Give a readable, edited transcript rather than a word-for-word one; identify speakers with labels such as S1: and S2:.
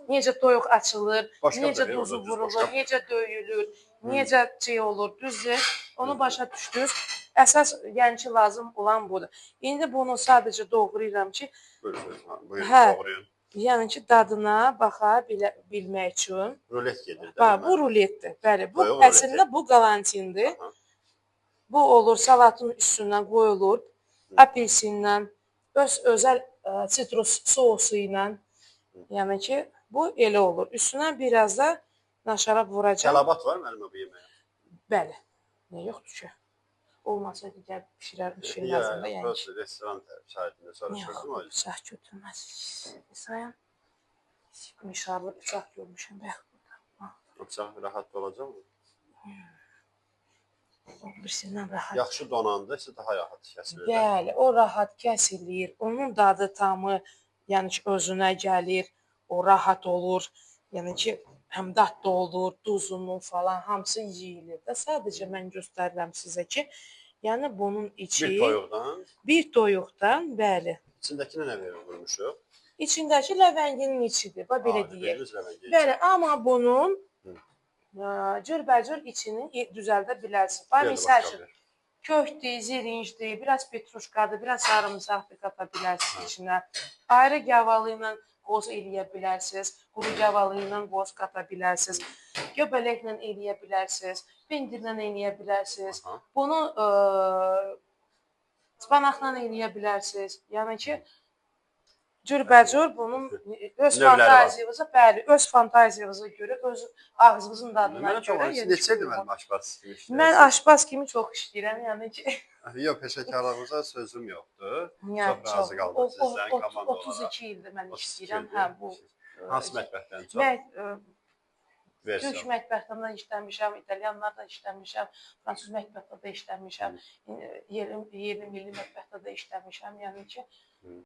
S1: necə toyuq açılır,
S2: Başqa
S1: necə
S2: bir
S1: duzu
S2: orada düz
S1: vurulur,
S2: başqa.
S1: necə döyülür, necə şey olur, düzdür? Onu başa düşdünüz. Əsas yəni ki, lazım olan budur. İndi bunu sadəcə doğrayıram ki,
S2: Buyurun,
S1: hə,
S2: doğrayın.
S1: yəni ki, dadına baxa bilmək üçün.
S2: Rulet gedir.
S1: Bax, bu ruletdir. Bəli, bu
S2: Toyuq
S1: əslində
S2: ruleti.
S1: bu qalantindir.
S2: Aha.
S1: Bu olur salatın üstündən qoyulur, apelsinlə, öz özəl sitrus sosu ilə. Yəni ki, bu elə olur. Üstünə biraz da naşarab vuracaq.
S2: Kəlabat var müəllimə bu yeməyə?
S1: Bəli. Nə yoxdur ki? Olmasaydı gəl bişirməzdim də, yəni ki.
S2: Restoran şahidində soruşurdum o yüzden.
S1: Bıçaq götürməz. Sayın. Mişarlı bıçaq görmüşəm.
S2: Bıçaq rahat olacaq mı?
S1: Birisindən rahat.
S2: Yaxşı donanda isə daha rahat kəsilir.
S1: Bəli, o rahat kəsilir. Onun dadı tamı, yəni ki, özünə gəlir. O rahat olur. Yəni ki, həm dadlı olur, duzunu falan hamısı yeyilir də. Sadəcə mən göstərirəm sizə ki, yəni bunun içi
S2: Bir toyuqdan.
S1: Bir toyuqdan, bəli.
S2: İçindəkinə nə verir vurmuşuq?
S1: İçindəki ləvənginin içidir, belə deyək. Bəli, amma bunun cürbəcür içini düzəldə bilərsiniz. Misal üçün, kökdür, zirincdir, biraz petruşkadır, biraz sarımsaqdır qata bilərsiniz içinə. Ayrı gavalı ilə qoz eləyə bilərsiniz, quru gavalı ilə qoz qata bilərsiniz, göbələklə eləyə bilərsiniz, pendirlə eləyə bilərsiniz. Bunu spanaqla eləyə bilərsiniz. Yəni ki, cürbəcür bunun öz fantaziyamıza, bəli, öz fantaziyamıza görə, öz ağzınızın dadına görə.
S2: Neçədir mənim aşpaz kimi işləyirəm?
S1: Mən aşpaz kimi çox işləyirəm, yəni ki.
S2: Yox, peşəkarlığınıza sözüm yoxdur. Çox razı qaldım sizdən, komanda olaraq.
S1: 32 ildir mən işləyirəm. Hə, bu.
S2: Hansı mətbəxdən çox?
S1: Türk mətbəxtində işləmişəm, İtalyanlarda işləmişəm, fransız mətbəxtində işləmişəm, yerli milli mətbəxtdə də işləmişəm, yəni ki.